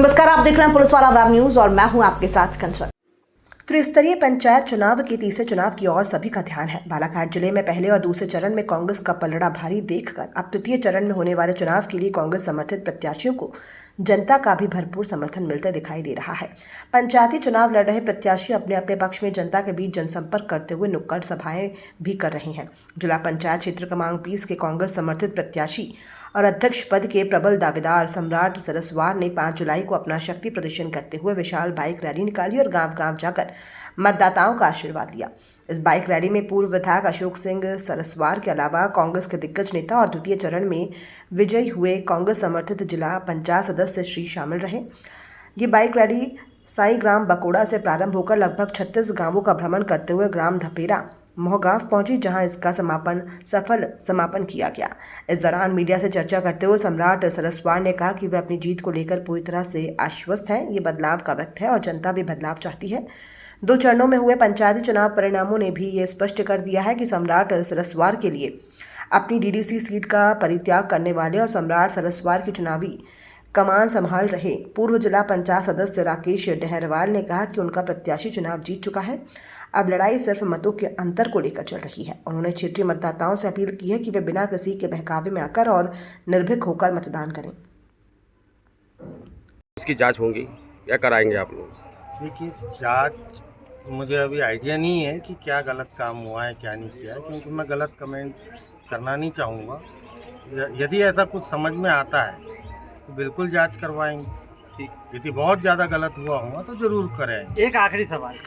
नमस्कार, आप देख रहे हैं पुलिस वाला वेब न्यूज और मैं हूं आपके साथ कंचन। त्रिस्तरीय पंचायत चुनाव के तीसरे चुनाव की ओर सभी का ध्यान है। बालाघाट जिले में पहले और दूसरे चरण में कांग्रेस का पलड़ा भारी देखकर अब तृतीय चरण में होने वाले चुनाव के लिए कांग्रेस समर्थित प्रत्याशियों को जनता का भी भरपूर समर्थन मिलता दिखाई दे रहा है। पंचायती चुनाव लड़ रहे प्रत्याशी अपने अपने पक्ष में जनता के बीच जनसंपर्क करते हुए नुक्कड़ सभाएं भी कर रहे हैं। जिला पंचायत क्षेत्र क्रमांक 20 के कांग्रेस समर्थित प्रत्याशी और अध्यक्ष पद के प्रबल दावेदार सम्राट सरस्वार ने 5 जुलाई को अपना शक्ति प्रदर्शन करते हुए विशाल बाइक रैली निकाली और गांव-गांव जाकर मतदाताओं का आशीर्वाद लिया। इस बाइक रैली में पूर्व विधायक अशोक सिंह सरस्वार के अलावा कांग्रेस के दिग्गज नेता और द्वितीय चरण में विजयी हुए कांग्रेस समर्थित जिला पंचायत सदस्य श्री शामिल रहे। ये बाइक रैली साई ग्राम बकोड़ा से प्रारंभ होकर लगभग 36 गांवों का भ्रमण करते हुए ग्राम धपेरा मोहगांव पहुंची, जहां इसका सफल समापन किया गया। इस दौरान मीडिया से चर्चा करते हुए सम्राट सरस्वार ने कहा कि वे अपनी जीत को लेकर पूरी तरह से आश्वस्त हैं। ये बदलाव का वक्त है और जनता भी बदलाव चाहती है। 2 चरणों में हुए पंचायती चुनाव परिणामों ने भी ये स्पष्ट कर दिया है कि सम्राट सरस्वार के लिए अपनी डीडीसी सीट का परित्याग करने वाले और सम्राट सरस्वार की चुनावी कमान संभाल रहे पूर्व जिला पंचायत सदस्य राकेश डहरवाल ने कहा कि उनका प्रत्याशी चुनाव जीत चुका है। अब लड़ाई सिर्फ मतों के अंतर को लेकर चल रही है। उन्होंने क्षेत्रीय मतदाताओं से अपील की है कि वे बिना किसी के बहकावे में आकर और निर्भीक होकर मतदान करें। इसकी जांच होगी या कराएंगे आप लोग? देखिए, जांच मुझे अभी आइडिया नहीं है कि क्या गलत काम हुआ है क्या नहीं किया है, क्योंकि मैं गलत कमेंट करना नहीं चाहूँगा। यदि ऐसा कुछ समझ में आता है तो बिल्कुल जांच करवाएंगे। ठीक, यदि बहुत ज़्यादा गलत हुआ होगा तो ज़रूर करेंगे। एक आखिरी सवाल,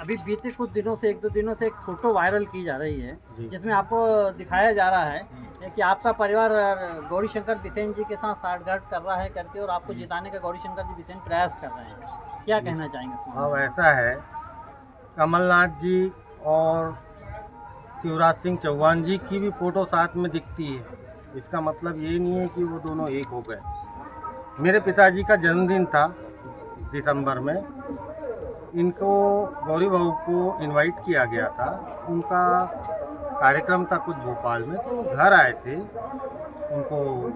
अभी बीते कुछ दिनों से 1-2 दिनों से एक फ़ोटो वायरल की जा रही है जिसमें आपको दिखाया जा रहा है कि आपका परिवार गौरीशंकर बिसेन जी के साथ साठगांठ कर रहा है करके, और आपको जिताने का गौरीशंकर जी बिसेन प्रयास कर रहे हैं। क्या कहना चाहेंगे इसमें? अब ऐसा है, कमलनाथ जी और शिवराज सिंह चौहान जी की भी फ़ोटो साथ में दिखती है। इसका मतलब ये नहीं है कि वो दोनों एक हो गए। मेरे पिताजी का जन्मदिन था दिसंबर में। इनको गौरी बहू को इनवाइट किया गया था। उनका कार्यक्रम था कुछ भोपाल में, तो घर आए थे उनको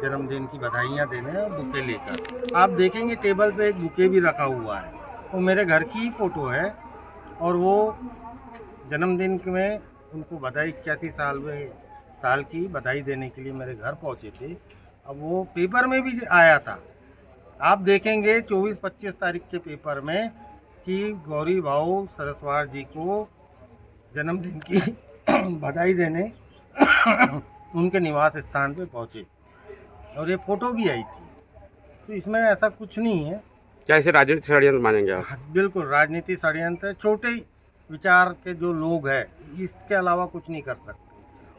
जन्मदिन की बधाइयाँ देने और बुके लेकर। आप देखेंगे टेबल पे एक बुके भी रखा हुआ है, वो मेरे घर की ही फ़ोटो है। और वो जन्मदिन में उनको बधाई 81 साल की बधाई देने के लिए मेरे घर पहुंचे थे। अब वो पेपर में भी आया था, आप देखेंगे 24-25 तारीख के पेपर में कि गौरी भाऊ सरस्वार जी को जन्मदिन की बधाई देने उनके निवास स्थान पे पहुंचे और ये फ़ोटो भी आई थी। तो इसमें ऐसा कुछ नहीं है। क्या इसे राजनीतिक षड्यंत्र मानेंगे आप? बिल्कुल राजनीति षड्यंत्र है। छोटे विचार के जो लोग हैं इसके अलावा कुछ नहीं कर सकते।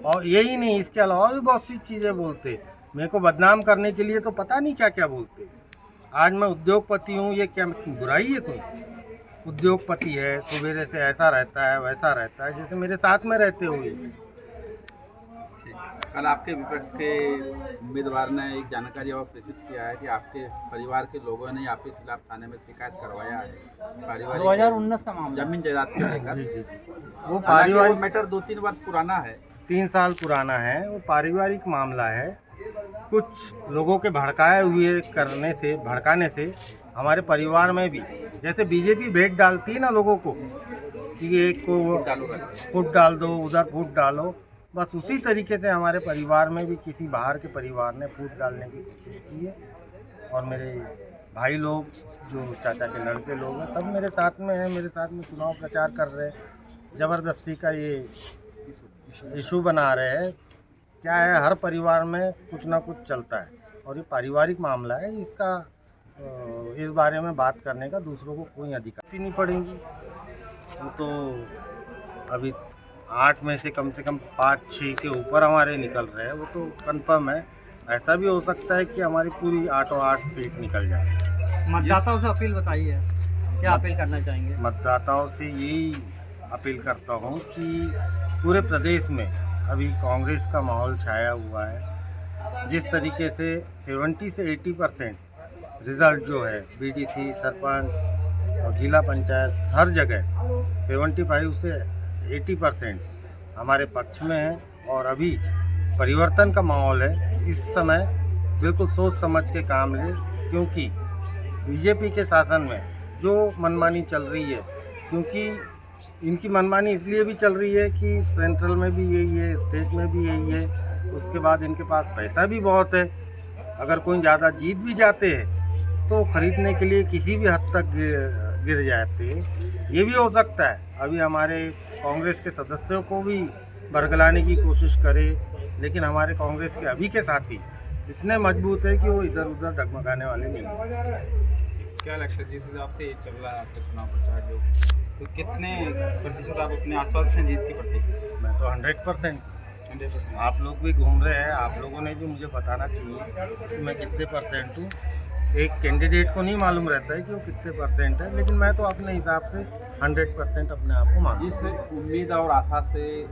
और यही नहीं, इसके अलावा भी बहुत सी चीज़ें बोलते। मेरे को बदनाम करने के लिए तो पता नहीं क्या क्या बोलते। आज मैं उद्योगपति हूँ, ये क्या बुराई है? कोई उद्योगपति है, सवेरे से ऐसा रहता है वैसा रहता है, जैसे मेरे साथ में रहते हुए। कल आपके विपक्ष के उम्मीदवार ने एक जानकारी और प्रेषित किया है कि आपके परिवार के लोगों ने आपके खिलाफ थाने में शिकायत करवाया है। पारिवारिक 2019 का मामला, जमीन जायदाद को लेकर। जी। वो पारिवारिक मैटर 2-3 वर्ष पुराना है, 3 साल पुराना है। वो पारिवारिक मामला है। कुछ लोगों के भड़काने से हमारे परिवार में भी, जैसे बीजेपी भेंट डालती है ना लोगों को कि एक को फुट डाल दो, उधर फुट डालो, बस उसी तरीके से हमारे परिवार में भी किसी बाहर के परिवार ने फूट डालने की कोशिश की है। और मेरे भाई लोग, जो चाचा के लड़के लोग हैं, सब मेरे साथ में हैं, मेरे साथ में चुनाव प्रचार कर रहे हैं। ज़बरदस्ती का ये इशू बना रहे हैं। क्या है, हर परिवार में कुछ ना कुछ चलता है और ये पारिवारिक मामला है। इसका इस बारे में बात करने का दूसरों को कोई अधिकार नहीं पड़ेगी। वो तो अभी 8 में से कम 5-6 के ऊपर हमारे निकल रहे हैं, वो तो कंफर्म है। ऐसा भी हो सकता है कि हमारी पूरी 8 सीट निकल जाए। मतदाताओं से अपील बताइए, क्या अपील करना चाहेंगे? मतदाताओं से यही अपील करता हूँ कि पूरे प्रदेश में अभी कांग्रेस का माहौल छाया हुआ है। जिस तरीके से 70 से 80% रिज़ल्ट जो है बीडीसी, सरपंच और जिला पंचायत हर जगह 75 से 80% हमारे पक्ष में है और अभी परिवर्तन का माहौल है। इस समय बिल्कुल सोच समझ के काम ले, क्योंकि बीजेपी के शासन में जो मनमानी चल रही है, क्योंकि इनकी मनमानी इसलिए भी चल रही है कि सेंट्रल में भी यही है, स्टेट में भी यही है, उसके बाद इनके पास पैसा भी बहुत है। अगर कोई ज़्यादा जीत भी जाते हैं तो खरीदने के लिए किसी भी हद तक गिर जाते हैं। ये भी हो सकता है अभी हमारे कांग्रेस के सदस्यों को भी बरगलाने की कोशिश करे, लेकिन हमारे कांग्रेस के अभी के साथी इतने मजबूत है कि वो इधर उधर डगमगाने वाले नहीं हैं। क्या लगता है जिस हिसाब से ये चल रहा है आपका चुनाव प्रचार जो, तो कितने प्रतिशत आप अपने आश्वासन से जीत की प्रति? मैं तो 100%। आप लोग भी घूम रहे हैं, आप लोगों ने भी मुझे बताना चाहिए कि मैं कितने % हूँ। एक कैंडिडेट को नहीं मालूम रहता है कि वो कितने % है, लेकिन मैं तो अपने हिसाब से 100% अपने आप को मानता हूँ। जिस उम्मीद और आशा से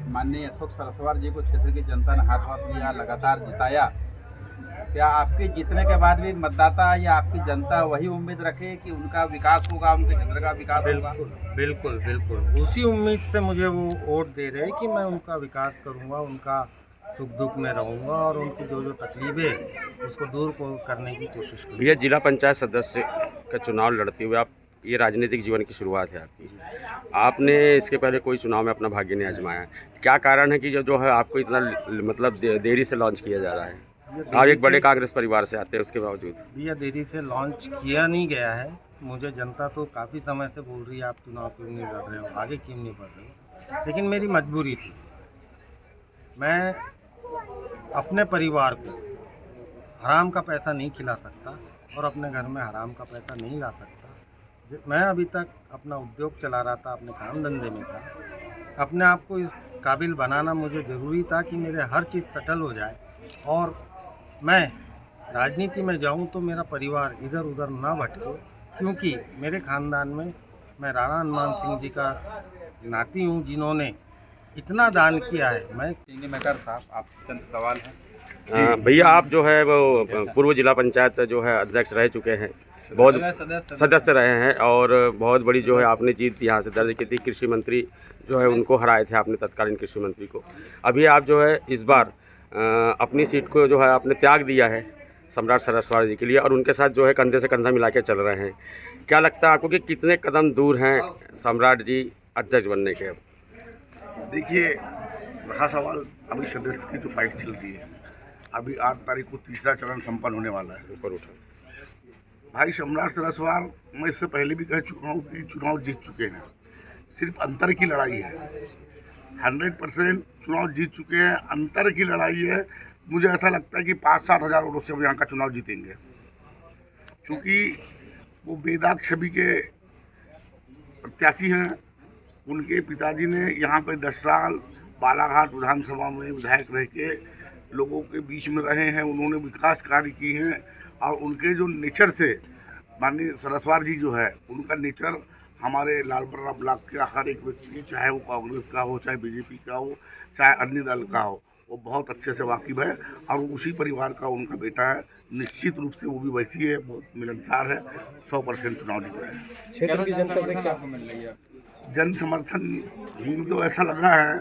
माननीय अशोक सरस्वार जी को क्षेत्र की जनता ने हाथ लिया, लगातार जिताया, क्या आपके जीतने के बाद भी मतदाता या आपकी जनता वही उम्मीद रखे कि उनका विकास होगा, उनके क्षेत्र का विकास होगा? बिल्कुल बिल्कुल उसी उम्मीद से मुझे वो वोट दे रहे हैं कि मैं उनका विकास करूंगा, उनका सुख दुख में रहूंगा और उनकी जो तकलीफें हैं उसको दूर करने की कोशिश करूँगा। भैया जिला पंचायत सदस्य का चुनाव लड़ते हुए आप, ये राजनीतिक जीवन की शुरुआत है आपकी, आपने इसके पहले कोई चुनाव में अपना भाग्य नहीं आजमाया, क्या कारण है कि जो है आपको इतना मतलब देरी से लॉन्च किया जा रहा है? आप एक बड़े कांग्रेस परिवार से आते हैं, उसके बावजूद भैया देरी से लॉन्च किया नहीं गया है। मुझे जनता तो काफ़ी समय से बोल रही है आप चुनाव क्यों नहीं लड़ रहे हो, आगे क्यों नहीं बढ़ रहे हो, लेकिन मेरी मजबूरी थी। मैं अपने परिवार को हराम का पैसा नहीं खिला सकता और अपने घर में हराम का पैसा नहीं ला सकता। मैं अभी तक अपना उद्योग चला रहा था, अपने काम धंधे में था। अपने आप को इस काबिल बनाना मुझे ज़रूरी था कि मेरे हर चीज़ सेटल हो जाए और मैं राजनीति में जाऊं तो मेरा परिवार इधर उधर ना भटके, क्योंकि मेरे ख़ानदान में मैं राणा हनुमान सिंह जी का नाती हूं जिन्होंने इतना दान किया है। मैं मेकर साहब आपसे चंद सवाल हैं। भैया आप जो है वो पूर्व जिला पंचायत जो है अध्यक्ष रह चुके हैं, बहुत सदस्य रहे हैं और बहुत बड़ी जो है आपने जीत यहाँ से दर्ज की थी। कृषि मंत्री जो है उनको हराए थे आपने, तत्कालीन कृषि मंत्री को। अभी आप जो है इस बार अपनी सीट को जो है आपने त्याग दिया है सम्राट सरस्वार जी के लिए और उनके साथ जो है कंधे से कंधा मिला के चल रहे हैं। क्या लगता है आपको कि कितने कदम दूर हैं सम्राट जी अध्यक्ष बनने के? देखिए, रहा सवाल अभी सदस्य की जो फाइट चल रही है, अभी 8 तारीख को तीसरा चरण संपन्न होने वाला है। ऊपर उठा भाई सम्राट सरस्वार, मैं इससे पहले भी कह चुका हूँ कि चुनाव जीत चुके हैं, सिर्फ अंतर की लड़ाई है। 100% चुनाव जीत चुके हैं, अंतर की लड़ाई है। मुझे ऐसा लगता है कि 5-7 हज़ार वोटों से हम यहाँ का चुनाव जीतेंगे, क्योंकि वो बेदाग छवि के प्रत्याशी हैं। उनके पिताजी ने यहाँ पे 10 साल बालाघाट विधानसभा में विधायक रह के लोगों के बीच में रहे हैं, उन्होंने विकास कार्य किए हैं और उनके जो नेचर से माननीय सरस्वार जी जो है, उनका नेचर हमारे लालबर्रा ब्लॉक के हर एक व्यक्ति, चाहे वो कांग्रेस का हो, चाहे बीजेपी का हो, चाहे अन्य दल का हो, वो बहुत अच्छे से वाकिफ है और उसी परिवार का उनका बेटा है। निश्चित रूप से वो भी वैसी है, बहुत मिलनसार है, 100% चुनाव जीत रहे हैं। क्षेत्र की जनता से क्या मिल रही है? जन समर्थन मुझे तो ऐसा लग रहा है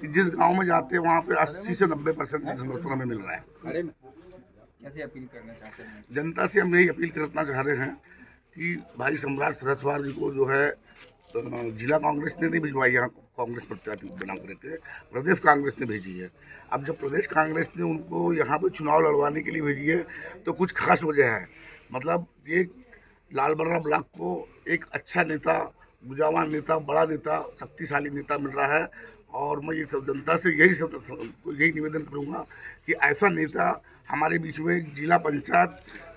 कि जिस गांव में जाते हैं वहाँ पे 80 से 90% जन समर्थन हमें मिल रहा है। कैसे अपील करना चाहते हैं? जनता से हम यही अपील करना चाह रहे हैं कि भाई सम्राट सरस्वार जी को जो है जिला कांग्रेस ने नहीं भिजवाई, यहाँ कांग्रेस प्रत्याशी बना करके प्रदेश कांग्रेस ने भेजी है। अब जब प्रदेश कांग्रेस ने उनको यहाँ पे चुनाव लड़वाने के लिए भेजी है तो कुछ खास वजह है। मतलब ये लालबर्रा ब्लॉक को एक अच्छा नेता, गुजावान नेता, बड़ा नेता, शक्तिशाली नेता मिल रहा है और मैं ये सब जनता से यही निवेदन करूँगा कि ऐसा नेता हमारे बीच में जिला पंचायत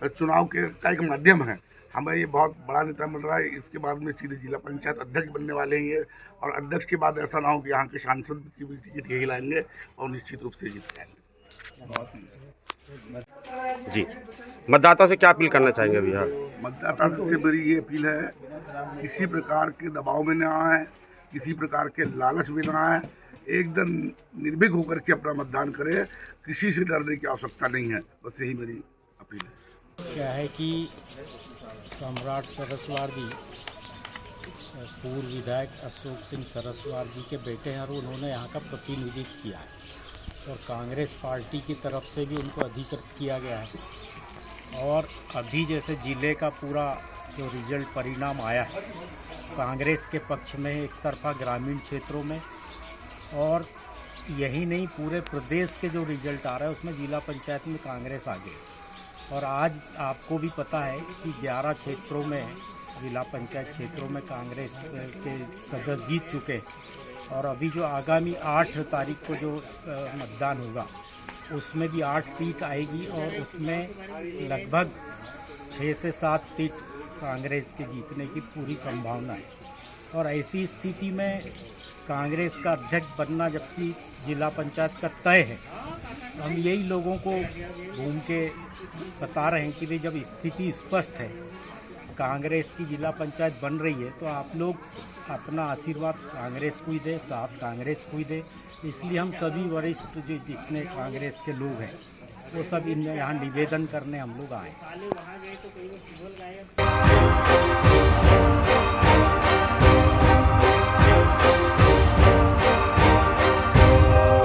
चुनाव का एक माध्यम है। हमें ये बहुत बड़ा नेता मिल रहा है। इसके बाद में सीधे जिला पंचायत अध्यक्ष बनने वाले हैं ये, और अध्यक्ष के बाद ऐसा ना हो कि यहाँ के सांसद की भी टिकट यही लाएंगे और निश्चित रूप से जीत जाएंगे। जी, मतदाता से क्या अपील करना चाहेंगे अभी आप? मतदाता से मेरी ये अपील है, किसी प्रकार के दबाव में ना आए, किसी प्रकार के लालच में ना आए, एकदम निर्भीक होकर के अपना मतदान करें, किसी से डरने की आवश्यकता नहीं है। बस यही मेरी अपील है। क्या है कि सम्राट सरस्वार जी पूर्व विधायक अशोक सिंह सरस्वार जी के बेटे हैं और उन्होंने यहाँ का प्रतिनिधित्व किया है और कांग्रेस पार्टी की तरफ से भी उनको अधिकृत किया गया है और अभी जैसे ज़िले का पूरा जो रिजल्ट परिणाम आया है कांग्रेस के पक्ष में एक तरफा ग्रामीण क्षेत्रों में, और यही नहीं पूरे प्रदेश के जो रिजल्ट आ रहा है उसमें जिला पंचायत में कांग्रेस आगे। और आज आपको भी पता है कि 11 क्षेत्रों में जिला पंचायत क्षेत्रों में कांग्रेस के सदस्य जीत चुके हैं, और अभी जो आगामी 8 तारीख को जो मतदान होगा उसमें भी 8 सीट आएगी, और उसमें लगभग 6 से 7 सीट कांग्रेस के जीतने की पूरी संभावना है। और ऐसी स्थिति में कांग्रेस का अध्यक्ष बनना जबकि जिला पंचायत का तय है, हम यही लोगों को घूम के बता रहे हैं कि भाई जब स्थिति स्पष्ट है, कांग्रेस की जिला पंचायत बन रही है, तो आप लोग अपना आशीर्वाद कांग्रेस को ही दे, साथ कांग्रेस को ही दे। इसलिए हम सभी वरिष्ठ जो जितने कांग्रेस के लोग हैं वो सब यहाँ निवेदन करने हम लोग आए।